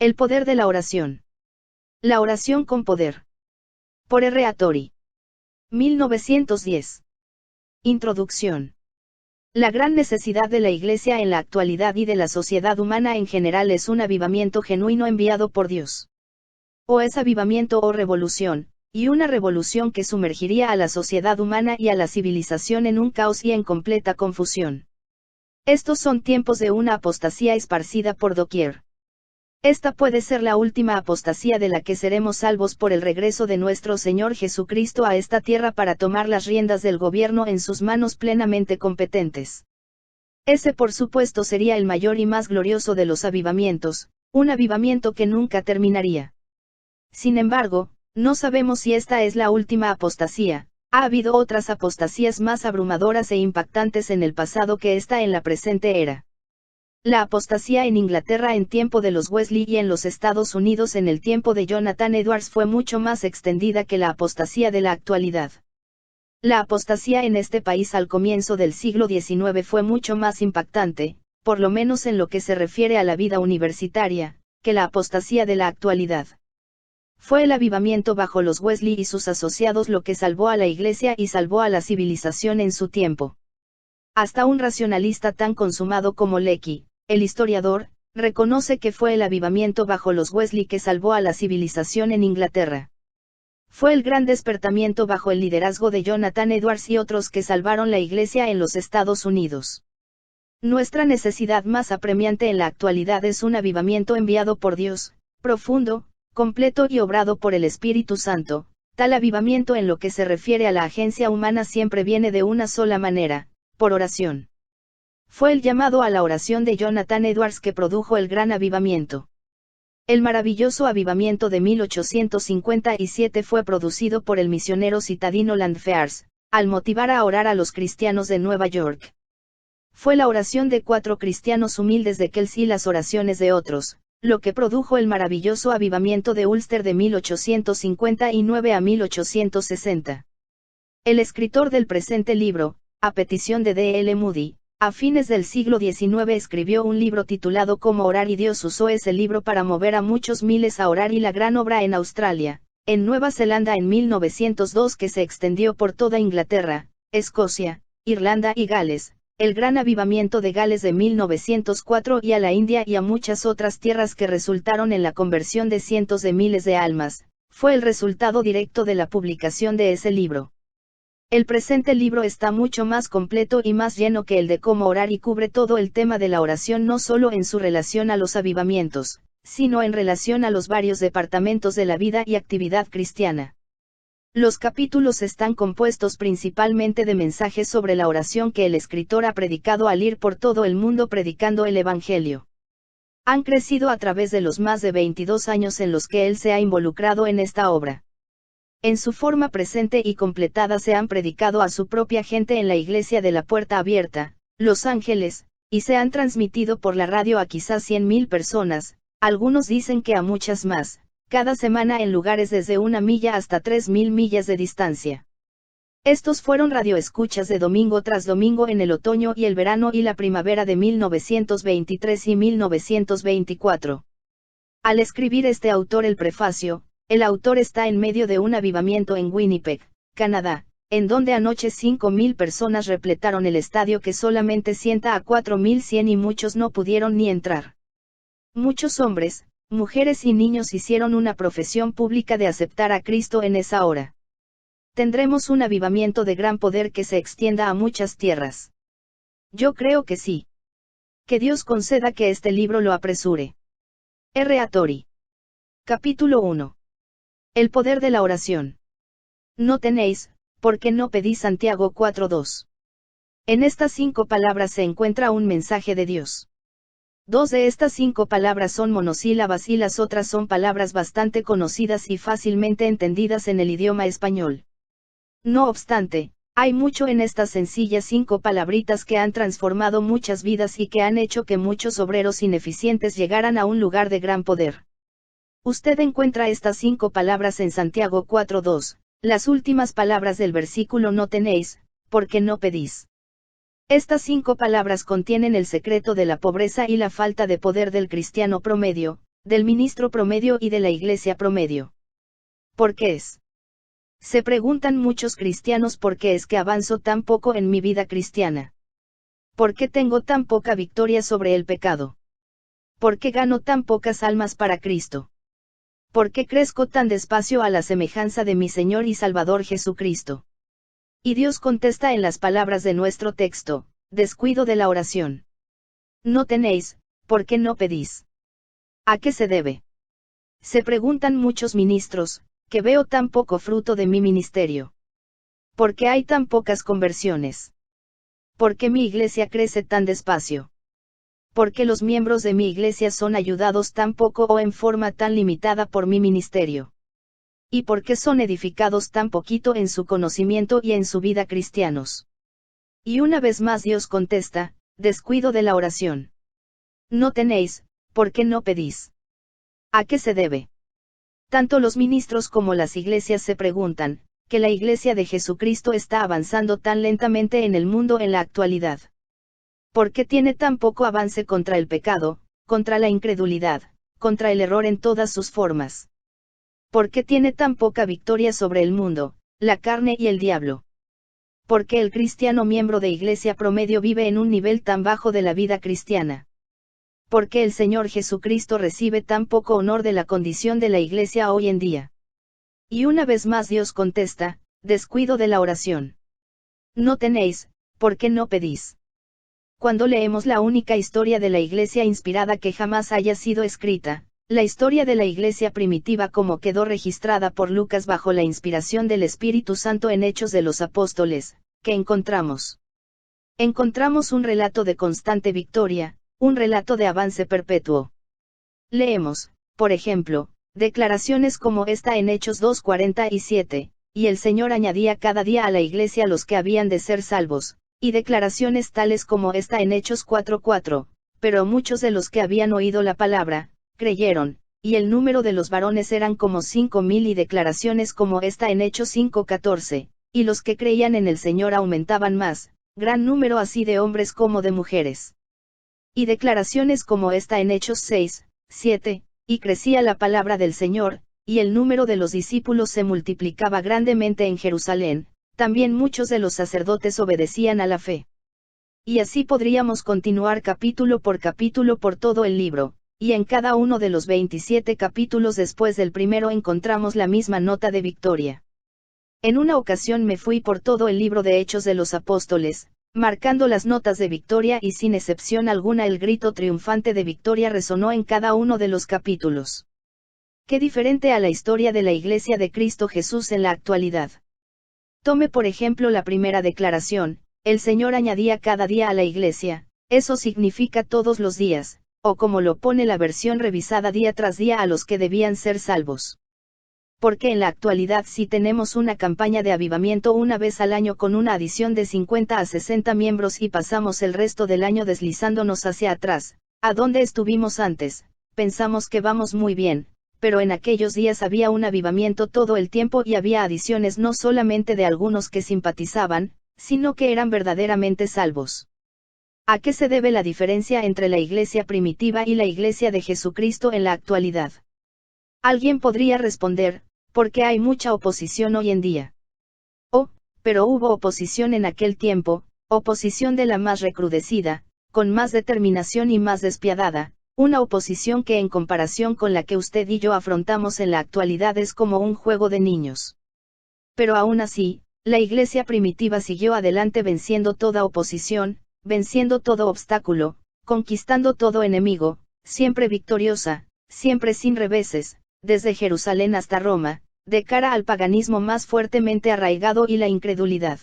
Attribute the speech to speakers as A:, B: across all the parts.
A: El poder de la oración. La oración con poder. Por R. Tori. 1910. Introducción. La gran necesidad de la Iglesia en la actualidad y de la sociedad humana en general es un avivamiento genuino enviado por Dios. O es avivamiento o revolución, y una revolución que sumergiría a la sociedad humana y a la civilización en un caos y en completa confusión. Estos son tiempos de una apostasía esparcida por doquier. Esta puede ser la última apostasía de la que seremos salvos por el regreso de nuestro Señor Jesucristo a esta tierra para tomar las riendas del gobierno en sus manos plenamente competentes. Ese por supuesto sería el mayor y más glorioso de los avivamientos, un avivamiento que nunca terminaría. Sin embargo, no sabemos si esta es la última apostasía. Ha habido otras apostasías más abrumadoras e impactantes en el pasado que esta en la presente era. La apostasía en Inglaterra en tiempo de los Wesley y en los Estados Unidos en el tiempo de Jonathan Edwards fue mucho más extendida que la apostasía de la actualidad. La apostasía en este país al comienzo del siglo XIX fue mucho más impactante, por lo menos en lo que se refiere a la vida universitaria, que la apostasía de la actualidad. Fue el avivamiento bajo los Wesley y sus asociados lo que salvó a la Iglesia y salvó a la civilización en su tiempo. Hasta un racionalista tan consumado como Lecky, el historiador, reconoce que fue el avivamiento bajo los Wesley que salvó a la civilización en Inglaterra. Fue el gran despertamiento bajo el liderazgo de Jonathan Edwards y otros que salvaron la Iglesia en los Estados Unidos. Nuestra necesidad más apremiante en la actualidad es un avivamiento enviado por Dios, profundo, completo y obrado por el Espíritu Santo. Tal avivamiento en lo que se refiere a la agencia humana siempre viene de una sola manera, por oración. Fue el llamado a la oración de Jonathan Edwards que produjo el gran avivamiento. El maravilloso avivamiento de 1857 fue producido por el misionero citadino Landfears, al motivar a orar a los cristianos de Nueva York. Fue la oración de 4 cristianos humildes de Kells y las oraciones de otros, lo que produjo el maravilloso avivamiento de Ulster de 1859 a 1860. El escritor del presente libro, a petición de D. L. Moody, a fines del siglo XIX escribió un libro titulado Cómo orar y Dios usó ese libro para mover a muchos miles a orar y la gran obra en Australia, en Nueva Zelanda en 1902 que se extendió por toda Inglaterra, Escocia, Irlanda y Gales, el gran avivamiento de Gales de 1904 y a la India y a muchas otras tierras que resultaron en la conversión de cientos de miles de almas, fue el resultado directo de la publicación de ese libro. El presente libro está mucho más completo y más lleno que el de Cómo orar y cubre todo el tema de la oración no solo en su relación a los avivamientos, sino en relación a los varios departamentos de la vida y actividad cristiana. Los capítulos están compuestos principalmente de mensajes sobre la oración que el escritor ha predicado al ir por todo el mundo predicando el Evangelio. Han crecido a través de los más de 22 años en los que él se ha involucrado en esta obra. En su forma presente y completada se han predicado a su propia gente en la iglesia de la Puerta Abierta, Los Ángeles, y se han transmitido por la radio a quizás 100.000 personas, algunos dicen que a muchas más, cada semana en lugares desde 1 milla hasta 3.000 millas de distancia. Estos fueron radioescuchas de domingo tras domingo en el otoño y el verano y la primavera de 1923 y 1924. Al escribir este autor el prefacio, el autor está en medio de un avivamiento en Winnipeg, Canadá, en donde anoche 5.000 personas repletaron el estadio que solamente sienta a 4.100 y muchos no pudieron ni entrar. Muchos hombres, mujeres y niños hicieron una profesión pública de aceptar a Cristo en esa hora. Tendremos un avivamiento de gran poder que se extienda a muchas tierras. Yo creo que sí. Que Dios conceda que este libro lo apresure. R. Tori. Capítulo 1. El poder de la oración. No tenéis, porque no pedís. Santiago 4:2. En estas 5 palabras se encuentra un mensaje de Dios. 2 de estas 5 palabras son monosílabas y las otras son palabras bastante conocidas y fácilmente entendidas en el idioma español. No obstante, hay mucho en estas sencillas 5 palabritas que han transformado muchas vidas y que han hecho que muchos obreros ineficientes llegaran a un lugar de gran poder. Usted encuentra estas 5 palabras en Santiago 4:2, las últimas palabras del versículo no tenéis, porque no pedís. Estas 5 palabras contienen el secreto de la pobreza y la falta de poder del cristiano promedio, del ministro promedio y de la iglesia promedio. ¿Por qué es? Se preguntan muchos cristianos por qué es que avanzo tan poco en mi vida cristiana. ¿Por qué tengo tan poca victoria sobre el pecado? ¿Por qué gano tan pocas almas para Cristo? ¿Por qué crezco tan despacio a la semejanza de mi Señor y Salvador Jesucristo? Y Dios contesta en las palabras de nuestro texto: descuido de la oración. No tenéis, ¿por qué no pedís? ¿A qué se debe? Se preguntan muchos ministros, que veo tan poco fruto de mi ministerio. ¿Por qué hay tan pocas conversiones? ¿Por qué mi iglesia crece tan despacio? ¿Por qué los miembros de mi iglesia son ayudados tan poco o en forma tan limitada por mi ministerio? ¿Y por qué son edificados tan poquito en su conocimiento y en su vida cristianos? Y una vez más Dios contesta: descuido de la oración. No tenéis, ¿por qué no pedís? ¿A qué se debe? Tanto los ministros como las iglesias se preguntan, que la iglesia de Jesucristo está avanzando tan lentamente en el mundo en la actualidad. ¿Por qué tiene tan poco avance contra el pecado, contra la incredulidad, contra el error en todas sus formas? ¿Por qué tiene tan poca victoria sobre el mundo, la carne y el diablo? ¿Por qué el cristiano miembro de iglesia promedio vive en un nivel tan bajo de la vida cristiana? ¿Por qué el Señor Jesucristo recibe tan poco honor de la condición de la iglesia hoy en día? Y una vez más Dios contesta: descuido de la oración. No tenéis, ¿por qué no pedís? Cuando leemos la única historia de la iglesia inspirada que jamás haya sido escrita, la historia de la iglesia primitiva como quedó registrada por Lucas bajo la inspiración del Espíritu Santo en Hechos de los Apóstoles, ¿qué encontramos? Encontramos un relato de constante victoria, un relato de avance perpetuo. Leemos, por ejemplo, declaraciones como esta en Hechos 2:47, y el Señor añadía cada día a la iglesia los que habían de ser salvos, y declaraciones tales como esta en Hechos 4:4, pero muchos de los que habían oído la palabra, creyeron, y el número de los varones eran como 5,000, y declaraciones como esta en Hechos 5:14, y los que creían en el Señor aumentaban más, gran número así de hombres como de mujeres. Y declaraciones como esta en Hechos 6:7, y crecía la palabra del Señor, y el número de los discípulos se multiplicaba grandemente en Jerusalén, también muchos de los sacerdotes obedecían a la fe. Y así podríamos continuar capítulo por todo el libro, y en cada uno de los 27 capítulos después del primero encontramos la misma nota de victoria. En una ocasión me fui por todo el libro de Hechos de los Apóstoles, marcando las notas de victoria, y sin excepción alguna el grito triunfante de victoria resonó en cada uno de los capítulos. Qué diferente a la historia de la Iglesia de Cristo Jesús en la actualidad. Tome por ejemplo la primera declaración: el Señor añadía cada día a la Iglesia, eso significa todos los días, o como lo pone la versión revisada, día tras día a los que debían ser salvos. Porque en la actualidad sí tenemos una campaña de avivamiento una vez al año con una adición de 50 a 60 miembros y pasamos el resto del año deslizándonos hacia atrás, a donde estuvimos antes. Pensamos que vamos muy bien, pero en aquellos días había un avivamiento todo el tiempo y había adiciones no solamente de algunos que simpatizaban, sino que eran verdaderamente salvos. ¿A qué se debe la diferencia entre la iglesia primitiva y la iglesia de Jesucristo en la actualidad? Alguien podría responder: porque hay mucha oposición hoy en día. Oh, pero hubo oposición en aquel tiempo, oposición de la más recrudecida, con más determinación y más despiadada, una oposición que en comparación con la que usted y yo afrontamos en la actualidad es como un juego de niños. Pero aún así, la iglesia primitiva siguió adelante venciendo toda oposición, venciendo todo obstáculo, conquistando todo enemigo, siempre victoriosa, siempre sin reveses, desde Jerusalén hasta Roma, de cara al paganismo más fuertemente arraigado y la incredulidad.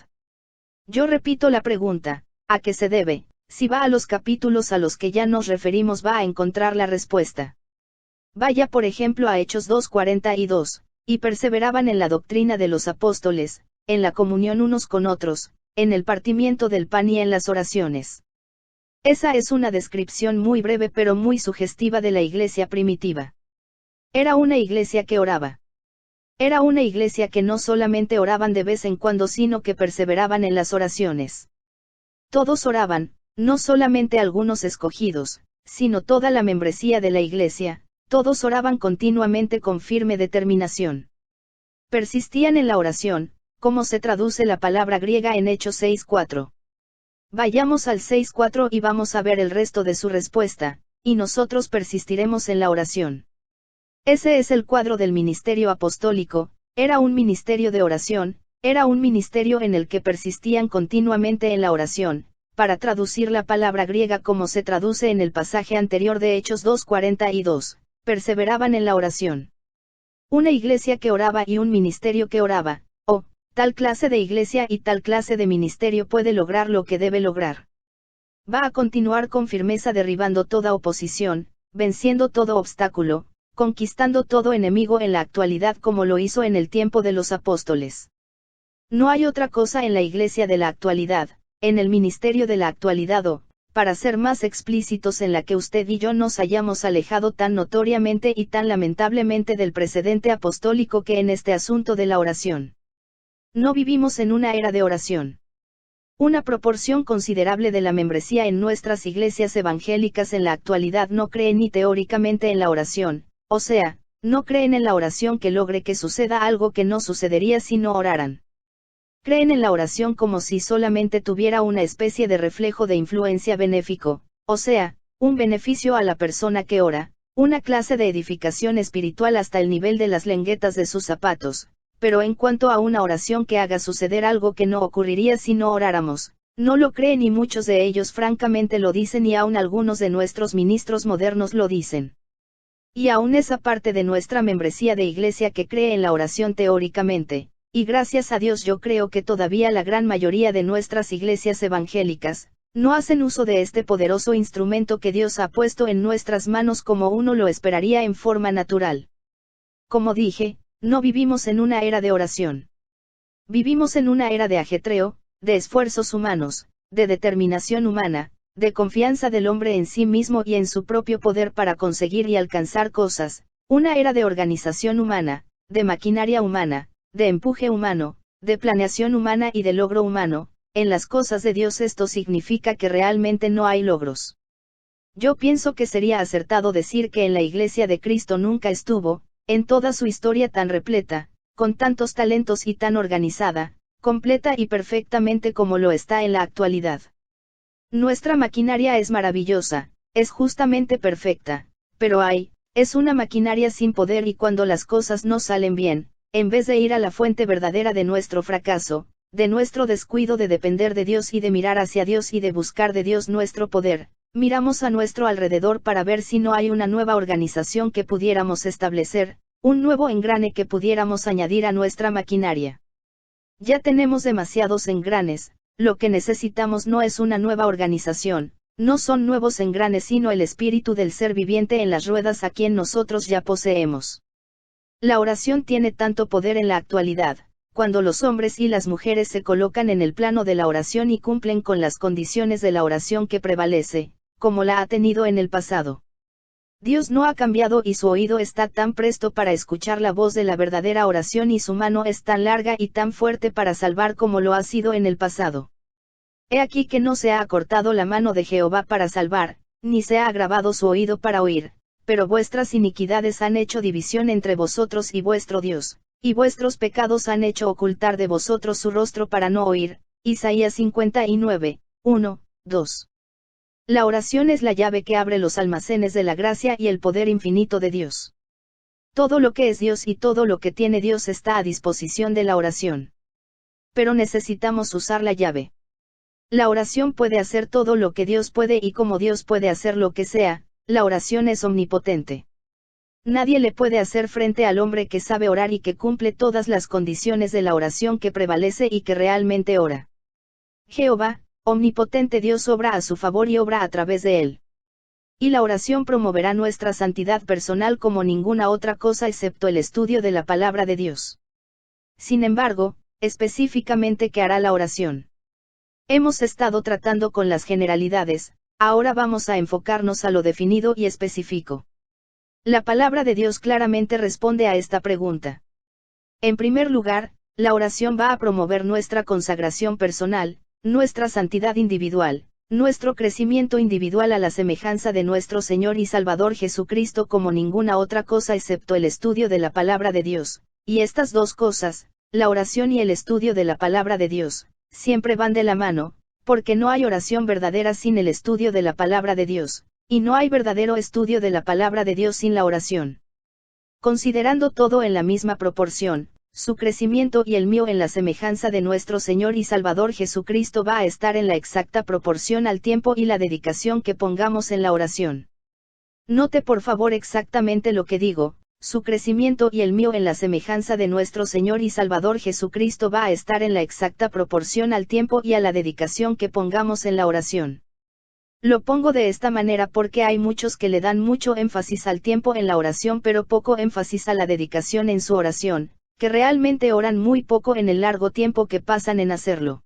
A: Yo repito la pregunta: ¿a qué se debe? Si va a los capítulos a los que ya nos referimos va a encontrar la respuesta. Vaya por ejemplo a Hechos 2:42, y perseveraban en la doctrina de los apóstoles, en la comunión unos con otros, en el partimiento del pan y en las oraciones. Esa es una descripción muy breve pero muy sugestiva de la iglesia primitiva. Era una iglesia que oraba. Era una iglesia que no solamente oraban de vez en cuando sino que perseveraban en las oraciones. Todos oraban, no solamente algunos escogidos, sino toda la membresía de la iglesia, Todos oraban continuamente con firme determinación. Persistían en la oración, como se traduce la palabra griega en Hechos 6:4. Vayamos al 6:4 y vamos a ver el resto de su respuesta, y nosotros persistiremos en la oración. Ese es el cuadro del ministerio apostólico. Era un ministerio de oración, era un ministerio en el que persistían continuamente en la oración, para traducir la palabra griega como se traduce en el pasaje anterior de Hechos 2:42, perseveraban en la oración. Una iglesia que oraba y un ministerio que oraba, tal clase de iglesia y tal clase de ministerio puede lograr lo que debe lograr. Va a continuar con firmeza derribando toda oposición, venciendo todo obstáculo, conquistando todo enemigo en la actualidad como lo hizo en el tiempo de los apóstoles. No hay otra cosa en la iglesia de la actualidad, en el ministerio de la actualidad para ser más explícitos en la que usted y yo nos hayamos alejado tan notoriamente y tan lamentablemente del precedente apostólico que en este asunto de la oración. No vivimos en una era de oración. Una proporción considerable de la membresía en nuestras iglesias evangélicas en la actualidad no cree ni teóricamente en la oración, o sea, no creen en la oración que logre que suceda algo que no sucedería si no oraran. Creen en la oración como si solamente tuviera una especie de reflejo de influencia benéfico, o sea, un beneficio a la persona que ora, una clase de edificación espiritual hasta el nivel de las lenguetas de sus zapatos. Pero en cuanto a una oración que haga suceder algo que no ocurriría si no oráramos, no lo creen y muchos de ellos francamente lo dicen y aún algunos de nuestros ministros modernos lo dicen. Y aún esa parte de nuestra membresía de iglesia que cree en la oración teóricamente, y gracias a Dios yo creo que todavía la gran mayoría de nuestras iglesias evangélicas, no hacen uso de este poderoso instrumento que Dios ha puesto en nuestras manos como uno lo esperaría en forma natural. Como dije, no vivimos en una era de oración. Vivimos en una era de ajetreo, de esfuerzos humanos, de determinación humana, de confianza del hombre en sí mismo y en su propio poder para conseguir y alcanzar cosas, una era de organización humana, de maquinaria humana, de empuje humano, de planeación humana y de logro humano. En las cosas de Dios esto significa que realmente no hay logros. Yo pienso que sería acertado decir que en la Iglesia de Cristo nunca estuvo, en toda su historia tan repleta, con tantos talentos y tan organizada, completa y perfectamente como lo está en la actualidad. Nuestra maquinaria es maravillosa, es justamente perfecta, pero es una maquinaria sin poder y cuando las cosas no salen bien, en vez de ir a la fuente verdadera de nuestro fracaso, de nuestro descuido de depender de Dios y de mirar hacia Dios y de buscar de Dios nuestro poder, miramos a nuestro alrededor para ver si no hay una nueva organización que pudiéramos establecer, un nuevo engrane que pudiéramos añadir a nuestra maquinaria. Ya tenemos demasiados engranes, lo que necesitamos no es una nueva organización, no son nuevos engranes sino el espíritu del ser viviente en las ruedas a quien nosotros ya poseemos. La oración tiene tanto poder en la actualidad, cuando los hombres y las mujeres se colocan en el plano de la oración y cumplen con las condiciones de la oración que prevalece, como la ha tenido en el pasado. Dios no ha cambiado y su oído está tan presto para escuchar la voz de la verdadera oración y su mano es tan larga y tan fuerte para salvar como lo ha sido en el pasado. He aquí que no se ha acortado la mano de Jehová para salvar, ni se ha agravado su oído para oír, pero vuestras iniquidades han hecho división entre vosotros y vuestro Dios, y vuestros pecados han hecho ocultar de vosotros su rostro para no oír. Isaías 59, 1, 2. La oración es la llave que abre los almacenes de la gracia y el poder infinito de Dios. Todo lo que es Dios y todo lo que tiene Dios está a disposición de la oración. Pero necesitamos usar la llave. La oración puede hacer todo lo que Dios puede y como Dios puede hacer lo que sea, la oración es omnipotente. Nadie le puede hacer frente al hombre que sabe orar y que cumple todas las condiciones de la oración que prevalece y que realmente ora. Jehová, omnipotente Dios obra a su favor y obra a través de él. Y la oración promoverá nuestra santidad personal como ninguna otra cosa excepto el estudio de la palabra de Dios. Sin embargo, específicamente ¿qué hará la oración? Hemos estado tratando con las generalidades, ahora vamos a enfocarnos a lo definido y específico. La palabra de Dios claramente responde a esta pregunta. En primer lugar, la oración va a promover nuestra consagración personal, nuestra santidad individual, Nuestro crecimiento individual a la semejanza de nuestro Señor y Salvador Jesucristo como ninguna otra cosa excepto el estudio de la palabra de Dios, y estas dos cosas, la oración y el estudio de la palabra de Dios, siempre van de la mano, porque no hay oración verdadera sin el estudio de la palabra de Dios, y no hay verdadero estudio de la palabra de Dios sin la oración. Considerando todo en la misma proporción, su crecimiento y el mío en la semejanza de nuestro Señor y Salvador Jesucristo va a estar en la exacta proporción al tiempo y la dedicación que pongamos en la oración. Note por favor exactamente lo que digo, su crecimiento y el mío en la semejanza de nuestro Señor y Salvador Jesucristo va a estar en la exacta proporción al tiempo y a la dedicación que pongamos en la oración. Lo pongo de esta manera porque hay muchos que le dan mucho énfasis al tiempo en la oración pero poco énfasis a la dedicación en su oración, que realmente oran muy poco en el largo tiempo que pasan en hacerlo.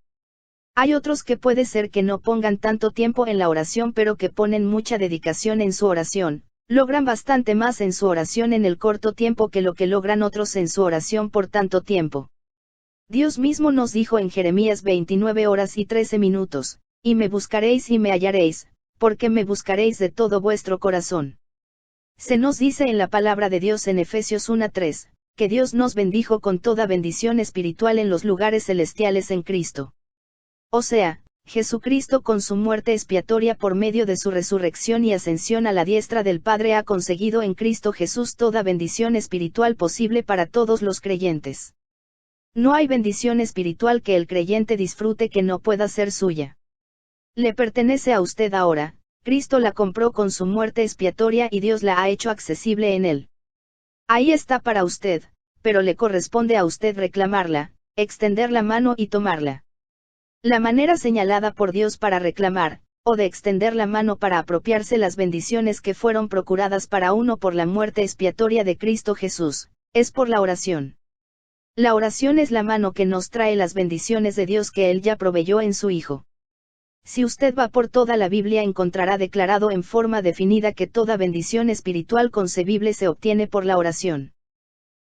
A: Hay otros que puede ser que no pongan tanto tiempo en la oración pero que ponen mucha dedicación en su oración, logran bastante más en su oración en el corto tiempo que lo que logran otros en su oración por tanto tiempo. Dios mismo nos dijo en Jeremías 29 horas y 13 minutos, y me buscaréis y me hallaréis, porque me buscaréis de todo vuestro corazón. Se nos dice en la palabra de Dios en Efesios 1:3, que Dios nos bendijo con toda bendición espiritual en los lugares celestiales en Cristo. O sea, Jesucristo con su muerte expiatoria por medio de su resurrección y ascensión a la diestra del Padre ha conseguido en Cristo Jesús toda bendición espiritual posible para todos los creyentes. No hay bendición espiritual que el creyente disfrute que no pueda ser suya. Le pertenece a usted ahora, Cristo la compró con su muerte expiatoria y Dios la ha hecho accesible en él. Ahí está para usted, pero le corresponde a usted reclamarla, extender la mano y tomarla. La manera señalada por Dios para reclamar, o de extender la mano para apropiarse las bendiciones que fueron procuradas para uno por la muerte expiatoria de Cristo Jesús, es por la oración. La oración es la mano que nos trae las bendiciones de Dios que Él ya proveyó en su Hijo. Si usted va por toda la Biblia encontrará declarado en forma definida que toda bendición espiritual concebible se obtiene por la oración.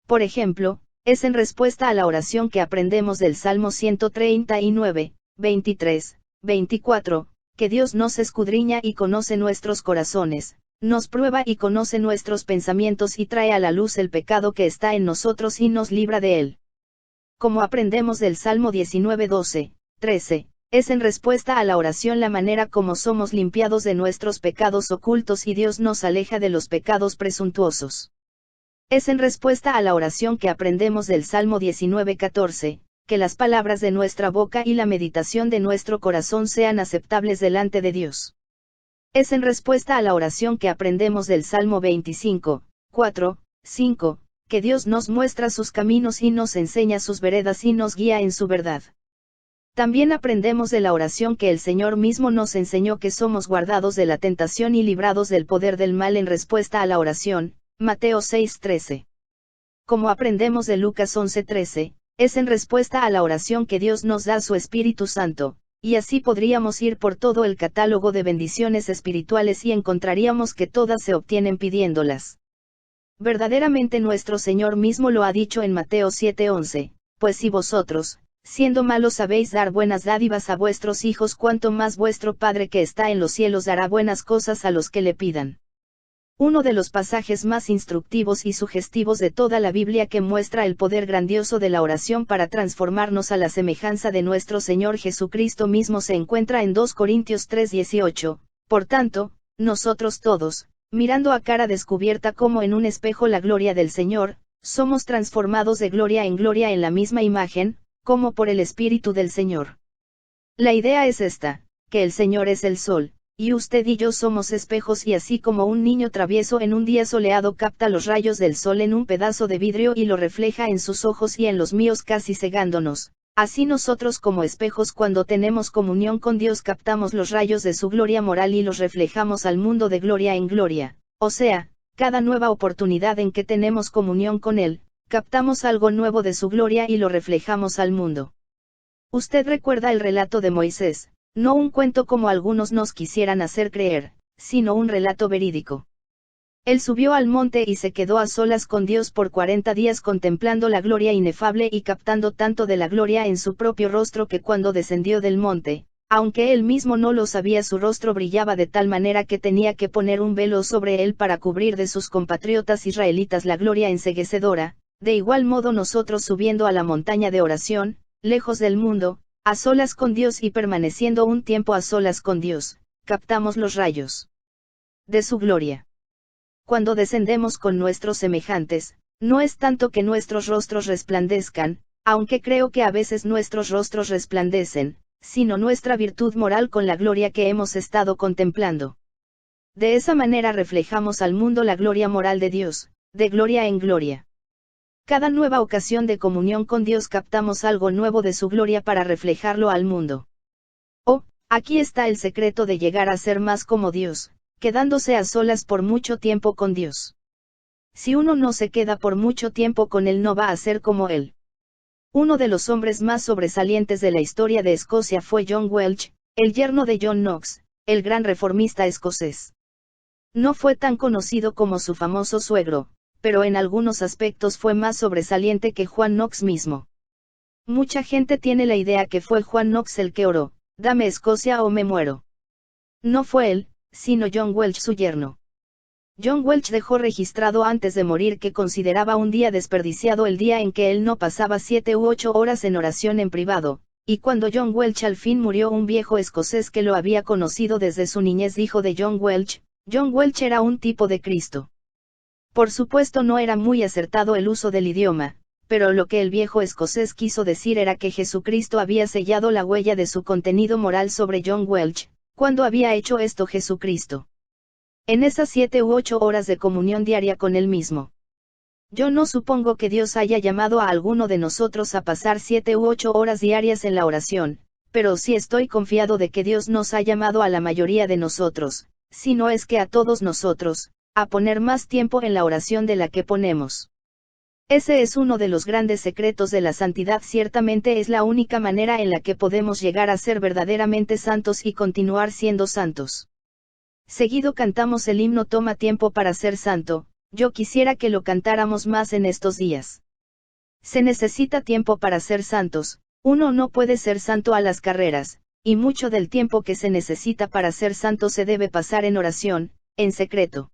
A: Por ejemplo, es en respuesta a la oración que aprendemos del Salmo 139, 23, 24, que Dios nos escudriña y conoce nuestros corazones, nos prueba y conoce nuestros pensamientos y trae a la luz el pecado que está en nosotros y nos libra de él. Como aprendemos del Salmo 19, 12, 13, es en respuesta a la oración la manera como somos limpiados de nuestros pecados ocultos y Dios nos aleja de los pecados presuntuosos. Es en respuesta a la oración que aprendemos del Salmo 19, 14, que las palabras de nuestra boca y la meditación de nuestro corazón sean aceptables delante de Dios. Es en respuesta a la oración que aprendemos del Salmo 25, 4, 5, que Dios nos muestra sus caminos y nos enseña sus veredas y nos guía en su verdad. También aprendemos de la oración que el Señor mismo nos enseñó que somos guardados de la tentación y librados del poder del mal en respuesta a la oración, Mateo 6:13. Como aprendemos de Lucas 11:13, es en respuesta a la oración que Dios nos da su Espíritu Santo, y así podríamos ir por todo el catálogo de bendiciones espirituales y encontraríamos que todas se obtienen pidiéndolas. Verdaderamente nuestro Señor mismo lo ha dicho en Mateo 7:11, pues si vosotros, siendo malos sabéis dar buenas dádivas a vuestros hijos, cuánto más vuestro Padre que está en los cielos dará buenas cosas a los que le pidan. Uno de los pasajes más instructivos y sugestivos de toda la Biblia que muestra el poder grandioso de la oración para transformarnos a la semejanza de nuestro Señor Jesucristo mismo se encuentra en 2 Corintios 3:18, por tanto, nosotros todos, mirando a cara descubierta como en un espejo la gloria del Señor, somos transformados de gloria en gloria en la misma imagen, como por el Espíritu del Señor. La idea es esta, que el Señor es el sol, y usted y yo somos espejos y así como un niño travieso en un día soleado capta los rayos del sol en un pedazo de vidrio y lo refleja en sus ojos y en los míos casi cegándonos, así nosotros como espejos cuando tenemos comunión con Dios captamos los rayos de su gloria moral y los reflejamos al mundo de gloria en gloria, o sea, cada nueva oportunidad en que tenemos comunión con Él, captamos algo nuevo de su gloria y lo reflejamos al mundo. Usted recuerda el relato de Moisés, no un cuento como algunos nos quisieran hacer creer, sino un relato verídico. Él subió al monte y se quedó a solas con Dios por 40 días contemplando la gloria inefable y captando tanto de la gloria en su propio rostro que cuando descendió del monte, Aunque él mismo no lo sabía, su rostro brillaba de tal manera que tenía que poner un velo sobre él para cubrir de sus compatriotas israelitas la gloria enceguecedora. De igual modo nosotros, subiendo a la montaña de oración, lejos del mundo, a solas con Dios y permaneciendo un tiempo a solas con Dios, captamos los rayos de su gloria. Cuando descendemos con nuestros semejantes, no es tanto que nuestros rostros resplandezcan, aunque creo que a veces nuestros rostros resplandecen, sino nuestra virtud moral con la gloria que hemos estado contemplando. De esa manera reflejamos al mundo la gloria moral de Dios, de gloria en gloria. Cada nueva ocasión de comunión con Dios captamos algo nuevo de su gloria para reflejarlo al mundo. Oh, aquí está el secreto de llegar a ser más como Dios, quedándose a solas por mucho tiempo con Dios. Si uno no se queda por mucho tiempo con Él, no va a ser como Él. Uno de los hombres más sobresalientes de la historia de Escocia fue John Welch, el yerno de John Knox, el gran reformista escocés. No fue tan conocido como su famoso suegro, pero en algunos aspectos fue más sobresaliente que Juan Knox mismo. Mucha gente tiene la idea que fue Juan Knox el que oró, «Dame Escocia o me muero». No fue él, sino John Welch su yerno. John Welch dejó registrado antes de morir que consideraba un día desperdiciado el día en que él no pasaba 7 u 8 horas en oración en privado, y cuando John Welch al fin murió, un viejo escocés que lo había conocido desde su niñez dijo de John Welch era un tipo de Cristo. Por supuesto no era muy acertado el uso del idioma, pero lo que el viejo escocés quiso decir era que Jesucristo había sellado la huella de su contenido moral sobre John Welch. ¿Cuándo había hecho esto Jesucristo? En esas 7 u 8 horas de comunión diaria con Él mismo. Yo no supongo que Dios haya llamado a alguno de nosotros a pasar 7 u 8 horas diarias en la oración, pero sí estoy confiado de que Dios nos ha llamado a la mayoría de nosotros, si no es que a todos nosotros, a poner más tiempo en la oración de la que ponemos. Ese es uno de los grandes secretos de la santidad. Ciertamente es la única manera en la que podemos llegar a ser verdaderamente santos y continuar siendo santos. Seguido cantamos el himno Toma tiempo para ser santo. Yo quisiera que lo cantáramos más en estos días. Se necesita tiempo para ser santos. Uno no puede ser santo a las carreras, y mucho del tiempo que se necesita para ser santo se debe pasar en oración, en secreto.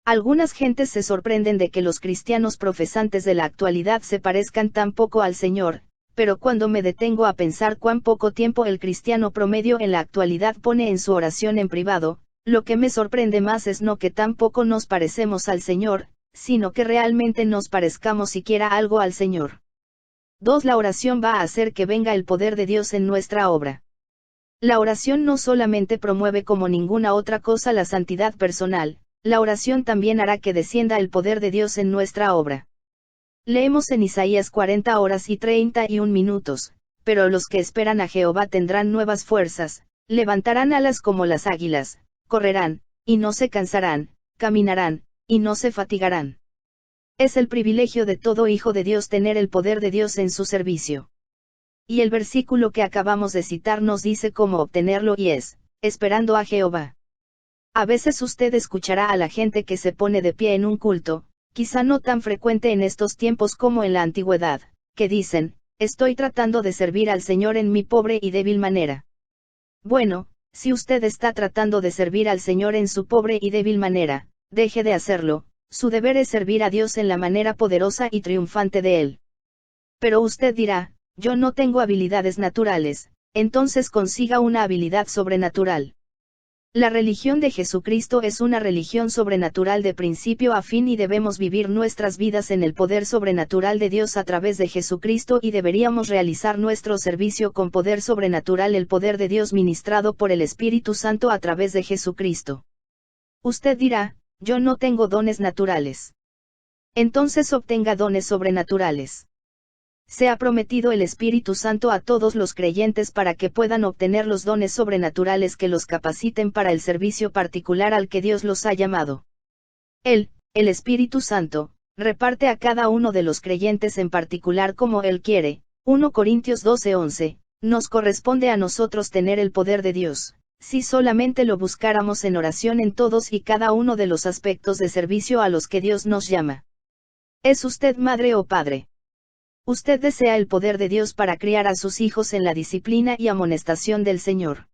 A: Algunas gentes se sorprenden de que los cristianos profesantes de la actualidad se parezcan tan poco al Señor, pero cuando me detengo a pensar cuán poco tiempo el cristiano promedio en la actualidad pone en su oración en privado, lo que me sorprende más es no que tan poco nos parecemos al Señor, sino que realmente nos parezcamos siquiera algo al Señor. 2. La oración va a hacer que venga el poder de Dios en nuestra obra. La oración no solamente promueve como ninguna otra cosa la santidad personal, la oración también hará que descienda el poder de Dios en nuestra obra. Leemos en Isaías 40 horas y 31 minutos, pero los que esperan a Jehová tendrán nuevas fuerzas, levantarán alas como las águilas, correrán, y no se cansarán, caminarán, y no se fatigarán. Es el privilegio de todo hijo de Dios tener el poder de Dios en su servicio. Y el versículo que acabamos de citar nos dice cómo obtenerlo y es, esperando a Jehová. A veces usted escuchará a la gente que se pone de pie en un culto, quizá no tan frecuente en estos tiempos como en la antigüedad, que dicen, estoy tratando de servir al Señor en mi pobre y débil manera. Bueno, si usted está tratando de servir al Señor en su pobre y débil manera, deje de hacerlo, su deber es servir a Dios en la manera poderosa y triunfante de Él. Pero usted dirá, yo no tengo habilidades naturales, entonces consiga una habilidad sobrenatural. La religión de Jesucristo es una religión sobrenatural de principio a fin y debemos vivir nuestras vidas en el poder sobrenatural de Dios a través de Jesucristo y deberíamos realizar nuestro servicio con poder sobrenatural, el poder de Dios ministrado por el Espíritu Santo a través de Jesucristo. Usted dirá, yo no tengo dones naturales. Entonces obtenga dones sobrenaturales. Se ha prometido el Espíritu Santo a todos los creyentes para que puedan obtener los dones sobrenaturales que los capaciten para el servicio particular al que Dios los ha llamado. Él, el Espíritu Santo, reparte a cada uno de los creyentes en particular como Él quiere. 1 Corintios 12:11, nos corresponde a nosotros tener el poder de Dios, si solamente lo buscáramos en oración en todos y cada uno de los aspectos de servicio a los que Dios nos llama. ¿Es usted madre o padre? Usted desea el poder de Dios para criar a sus hijos en la disciplina y amonestación del Señor.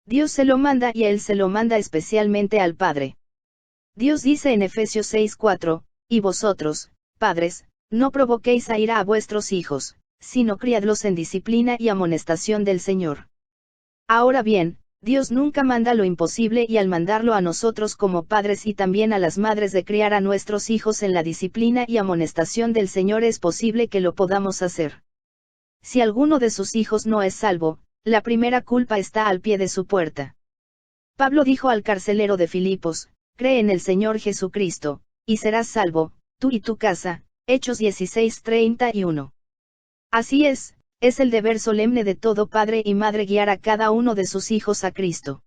A: Dios se lo manda y Él se lo manda especialmente al Padre. Dios dice en Efesios 6:4, y vosotros, padres, no provoquéis a ira a vuestros hijos, sino criadlos en disciplina y amonestación del Señor. Ahora bien, Dios nunca manda lo imposible y al mandarlo a nosotros como padres y también a las madres de criar a nuestros hijos en la disciplina y amonestación del Señor es posible que lo podamos hacer. Si alguno de sus hijos no es salvo, la primera culpa está al pie de su puerta. Pablo dijo al carcelero de Filipos, cree en el Señor Jesucristo, y serás salvo, tú y tu casa, Hechos 16:31. Así es el deber solemne de todo padre y madre guiar a cada uno de sus hijos a Cristo.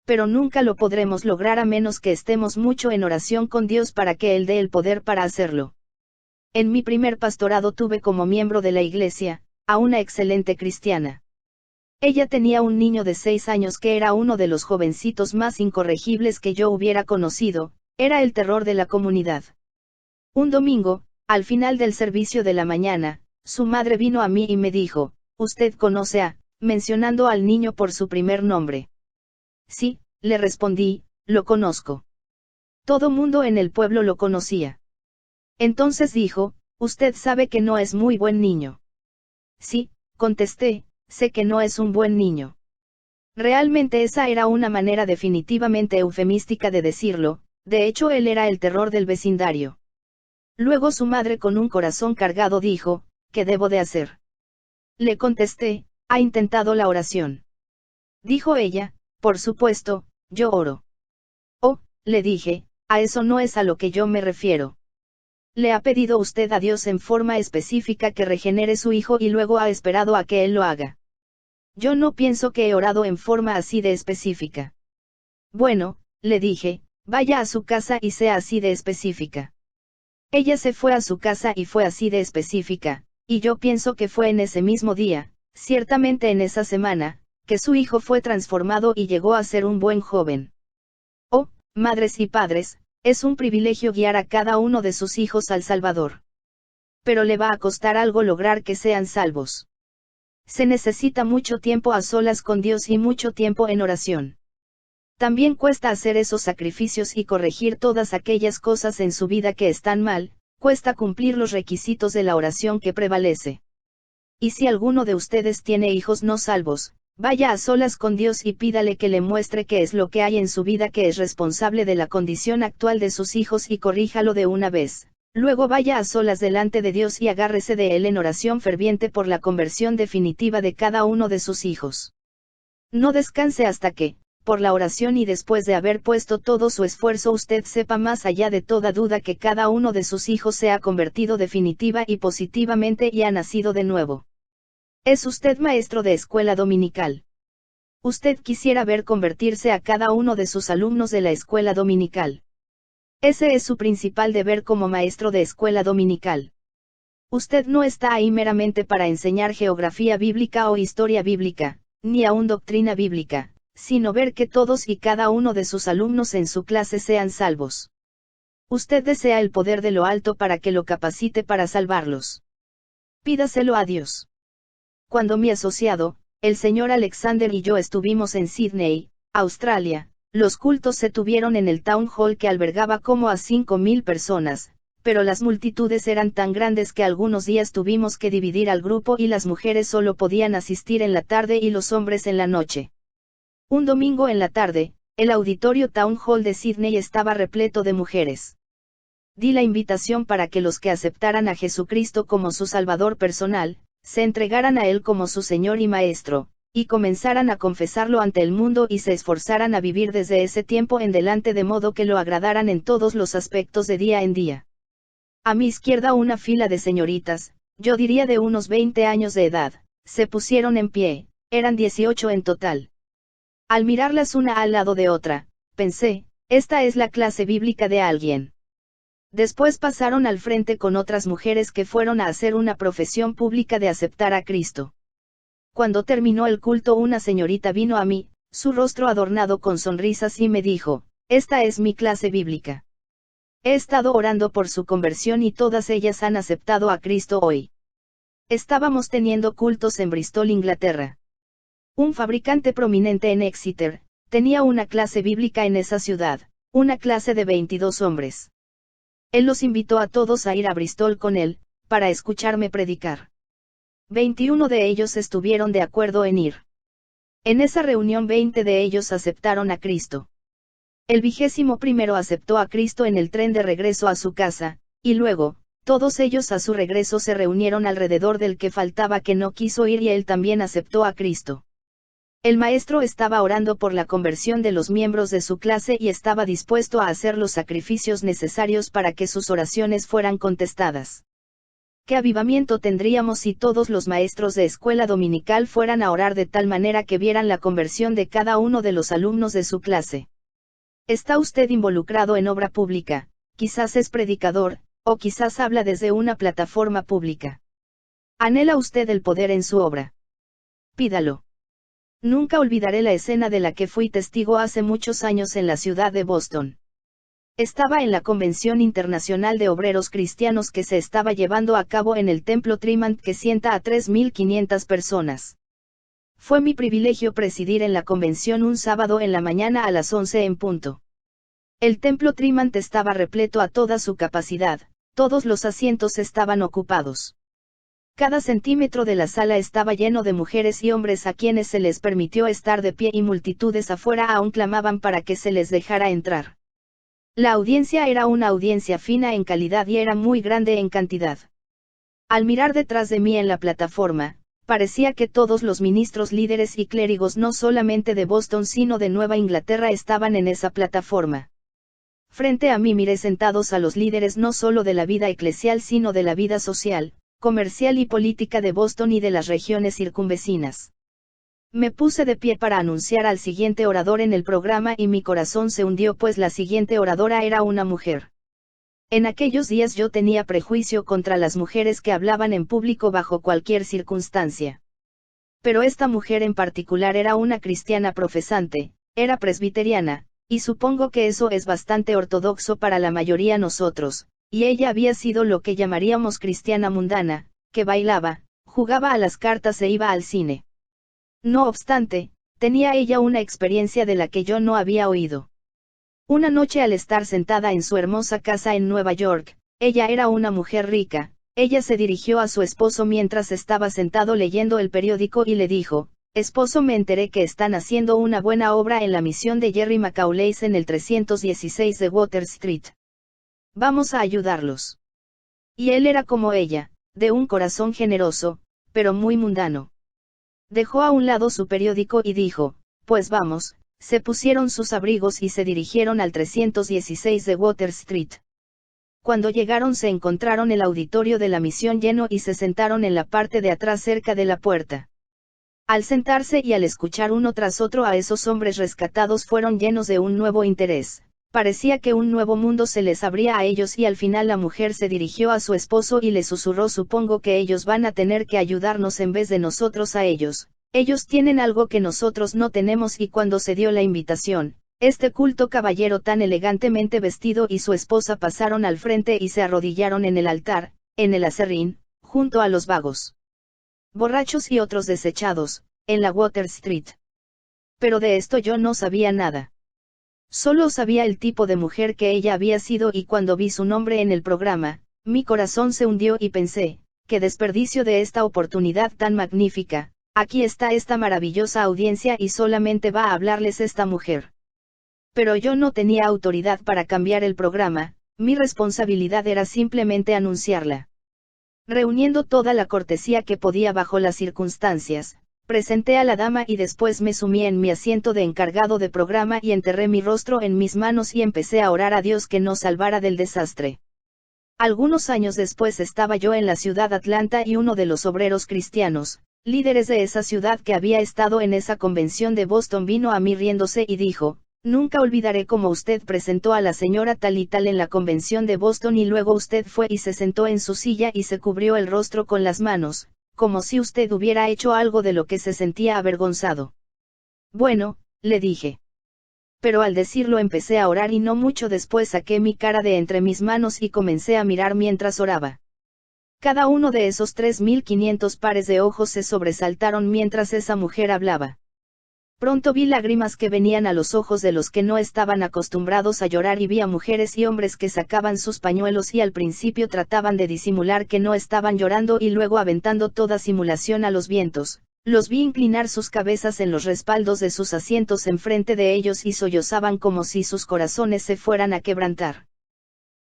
A: Pero nunca lo podremos lograr a menos que estemos mucho en oración con Dios para que Él dé el poder para hacerlo. En mi primer pastorado tuve como miembro de la iglesia, a una excelente cristiana. Ella tenía un niño de 6 años que era uno de los jovencitos más incorregibles que yo hubiera conocido, era el terror de la comunidad. Un domingo, al final del servicio de la mañana, su madre vino a mí y me dijo, «¿Usted conoce a?», mencionando al niño por su primer nombre. Sí, le respondí, lo conozco. Todo mundo en el pueblo lo conocía. Entonces dijo, «Usted sabe que no es muy buen niño». Sí, contesté, sé que no es un buen niño. Realmente esa era una manera definitivamente eufemística de decirlo, de hecho él era el terror del vecindario. Luego su madre con un corazón cargado dijo, ¿qué debo de hacer? Le contesté, ha intentado la oración. Dijo ella, por supuesto, yo oro. Oh, le dije, a eso no es a lo que yo me refiero. Le ha pedido usted a Dios en forma específica que regenere su hijo y luego ha esperado a que él lo haga. Yo no pienso que he orado en forma así de específica. Bueno, le dije, vaya a su casa y sea así de específica. Ella se fue a su casa y fue así de específica, y yo pienso que fue en ese mismo día, ciertamente en esa semana, que su hijo fue transformado y llegó a ser un buen joven. Oh, madres y padres, es un privilegio guiar a cada uno de sus hijos al Salvador. Pero le va a costar algo lograr que sean salvos. Se necesita mucho tiempo a solas con Dios y mucho tiempo en oración. También cuesta hacer esos sacrificios y corregir todas aquellas cosas en su vida que están mal, cuesta cumplir los requisitos de la oración que prevalece. Y si alguno de ustedes tiene hijos no salvos, vaya a solas con Dios y pídale que le muestre qué es lo que hay en su vida que es responsable de la condición actual de sus hijos y corríjalo de una vez. Luego vaya a solas delante de Dios y agárrese de Él en oración ferviente por la conversión definitiva de cada uno de sus hijos. No descanse hasta que, por la oración y después de haber puesto todo su esfuerzo usted sepa más allá de toda duda que cada uno de sus hijos se ha convertido definitiva y positivamente y ha nacido de nuevo. ¿Es usted maestro de escuela dominical? Usted quisiera ver convertirse a cada uno de sus alumnos de la escuela dominical. Ese es su principal deber como maestro de escuela dominical. Usted no está ahí meramente para enseñar geografía bíblica o historia bíblica, ni aún doctrina bíblica, sino ver que todos y cada uno de sus alumnos en su clase sean salvos. Usted desea el poder de lo alto para que lo capacite para salvarlos. Pídaselo a Dios. Cuando mi asociado, el señor Alexander y yo estuvimos en Sydney, Australia, los cultos se tuvieron en el Town Hall que albergaba como a 5.000 personas, pero las multitudes eran tan grandes que algunos días tuvimos que dividir al grupo y las mujeres solo podían asistir en la tarde y los hombres en la noche. Un domingo en la tarde, el auditorio Town Hall de Sydney estaba repleto de mujeres. Di la invitación para que los que aceptaran a Jesucristo como su Salvador personal, se entregaran a Él como su Señor y Maestro, y comenzaran a confesarlo ante el mundo y se esforzaran a vivir desde ese tiempo en delante de modo que lo agradaran en todos los aspectos de día en día. A mi izquierda una fila de señoritas, yo diría de unos 20 años de edad, se pusieron en pie, eran 18 en total. Al mirarlas una al lado de otra, pensé, esta es la clase bíblica de alguien. Después pasaron al frente con otras mujeres que fueron a hacer una profesión pública de aceptar a Cristo. Cuando terminó el culto una señorita vino a mí, su rostro adornado con sonrisas y me dijo, esta es mi clase bíblica. He estado orando por su conversión y todas ellas han aceptado a Cristo hoy. Estábamos teniendo cultos en Bristol, Inglaterra. Un fabricante prominente en Exeter, tenía una clase bíblica en esa ciudad, una clase de 22 hombres. Él los invitó a todos a ir a Bristol con él, para escucharme predicar. 21 de ellos estuvieron de acuerdo en ir. En esa reunión 20 de ellos aceptaron a Cristo. El 21º aceptó a Cristo en el tren de regreso a su casa, y luego, todos ellos a su regreso se reunieron alrededor del que faltaba que no quiso ir y él también aceptó a Cristo. El maestro estaba orando por la conversión de los miembros de su clase y estaba dispuesto a hacer los sacrificios necesarios para que sus oraciones fueran contestadas. ¿Qué avivamiento tendríamos si todos los maestros de escuela dominical fueran a orar de tal manera que vieran la conversión de cada uno de los alumnos de su clase? ¿Está usted involucrado en obra pública? Quizás es predicador, o quizás habla desde una plataforma pública. ¿Anhela usted el poder en su obra? Pídalo. Nunca olvidaré la escena de la que fui testigo hace muchos años en la ciudad de Boston. Estaba en la Convención Internacional de Obreros Cristianos que se estaba llevando a cabo en el Templo Tremont que sienta a 3.500 personas. Fue mi privilegio presidir en la convención un sábado en la mañana a las 11 en punto. El Templo Tremont estaba repleto a toda su capacidad, todos los asientos estaban ocupados. Cada centímetro de la sala estaba lleno de mujeres y hombres a quienes se les permitió estar de pie y multitudes afuera aún clamaban para que se les dejara entrar. La audiencia era una audiencia fina en calidad y era muy grande en cantidad. Al mirar detrás de mí en la plataforma, parecía que todos los ministros líderes y clérigos no solamente de Boston sino de Nueva Inglaterra estaban en esa plataforma. Frente a mí miré sentados a los líderes no solo de la vida eclesial sino de la vida social, comercial y política de Boston y de las regiones circunvecinas. Me puse de pie para anunciar al siguiente orador en el programa y mi corazón se hundió pues la siguiente oradora era una mujer. En aquellos días yo tenía prejuicio contra las mujeres que hablaban en público bajo cualquier circunstancia. Pero esta mujer en particular era una cristiana profesante, era presbiteriana, y supongo que eso es bastante ortodoxo para la mayoría nosotros, y ella había sido lo que llamaríamos cristiana mundana, que bailaba, jugaba a las cartas e iba al cine. No obstante, tenía ella una experiencia de la que yo no había oído. Una noche al estar sentada en su hermosa casa en Nueva York, ella era una mujer rica, ella se dirigió a su esposo mientras estaba sentado leyendo el periódico y le dijo, «Esposo, me enteré que están haciendo una buena obra en la misión de Jerry Macaulay en el 316 de Water Street. Vamos a ayudarlos». Y él era como ella, de un corazón generoso, pero muy mundano. Dejó a un lado su periódico y dijo, «Pues vamos». Se pusieron sus abrigos y se dirigieron al 316 de Water Street. Cuando llegaron se encontraron el auditorio de la misión lleno y se sentaron en la parte de atrás cerca de la puerta. Al sentarse y al escuchar uno tras otro a esos hombres rescatados fueron llenos de un nuevo interés. Parecía que un nuevo mundo se les abría a ellos y al final la mujer se dirigió a su esposo y le susurró, «Supongo que ellos van a tener que ayudarnos en vez de nosotros a ellos. Ellos tienen algo que nosotros no tenemos». Y cuando se dio la invitación, este culto caballero tan elegantemente vestido y su esposa pasaron al frente y se arrodillaron en el altar, en el aserrín, junto a los vagos, borrachos y otros desechados, en la Water Street. Pero de esto yo no sabía nada. Solo sabía el tipo de mujer que ella había sido y cuando vi su nombre en el programa, mi corazón se hundió y pensé, qué desperdicio de esta oportunidad tan magnífica, aquí está esta maravillosa audiencia y solamente va a hablarles esta mujer. Pero yo no tenía autoridad para cambiar el programa, mi responsabilidad era simplemente anunciarla. Reuniendo toda la cortesía que podía bajo las circunstancias, presenté a la dama y después me sumí en mi asiento de encargado de programa y enterré mi rostro en mis manos y empecé a orar a Dios que nos salvara del desastre. Algunos años después estaba yo en la ciudad Atlanta y uno de los obreros cristianos, líderes de esa ciudad que había estado en esa convención de Boston vino a mí riéndose y dijo, «Nunca olvidaré cómo usted presentó a la señora tal y tal en la convención de Boston y luego usted fue y se sentó en su silla y se cubrió el rostro con las manos, como si usted hubiera hecho algo de lo que se sentía avergonzado». «Bueno», le dije. Pero al decirlo empecé a orar y no mucho después saqué mi cara de entre mis manos y comencé a mirar mientras oraba. Cada uno de esos 3.500 pares de ojos se sobresaltaron mientras esa mujer hablaba. Pronto vi lágrimas que venían a los ojos de los que no estaban acostumbrados a llorar y vi a mujeres y hombres que sacaban sus pañuelos y al principio trataban de disimular que no estaban llorando y luego aventando toda simulación a los vientos. Los vi inclinar sus cabezas en los respaldos de sus asientos enfrente de ellos y sollozaban como si sus corazones se fueran a quebrantar.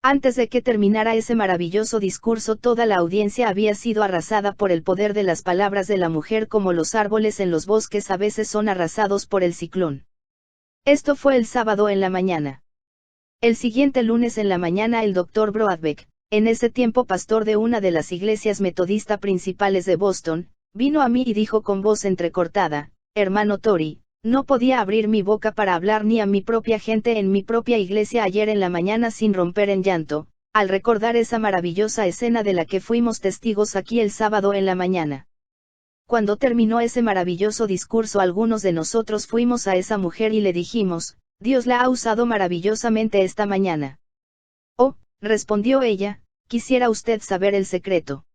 A: Antes de que terminara ese maravilloso discurso, toda la audiencia había sido arrasada por el poder de las palabras de la mujer, como los árboles en los bosques a veces son arrasados por el ciclón. Esto fue el sábado en la mañana. El siguiente lunes en la mañana el Dr. Broadbeck, en ese tiempo pastor de una de las iglesias metodista principales de Boston, vino a mí y dijo con voz entrecortada: hermano Tory, no podía abrir mi boca para hablar ni a mi propia gente en mi propia iglesia ayer en la mañana sin romper en llanto, al recordar esa maravillosa escena de la que fuimos testigos aquí el sábado en la mañana. Cuando terminó ese maravilloso discurso, algunos de nosotros fuimos a esa mujer y le dijimos: Dios la ha usado maravillosamente esta mañana. Oh, respondió ella, quisiera usted saber el secreto.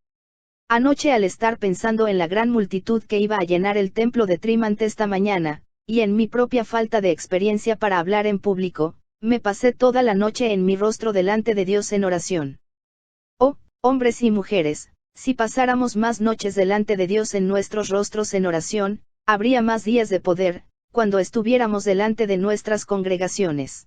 A: Anoche, al estar pensando en la gran multitud que iba a llenar el templo de Tremont esta mañana, y en mi propia falta de experiencia para hablar en público, me pasé toda la noche en mi rostro delante de Dios en oración. Oh, hombres y mujeres, si pasáramos más noches delante de Dios en nuestros rostros en oración, habría más días de poder, cuando estuviéramos delante de nuestras congregaciones.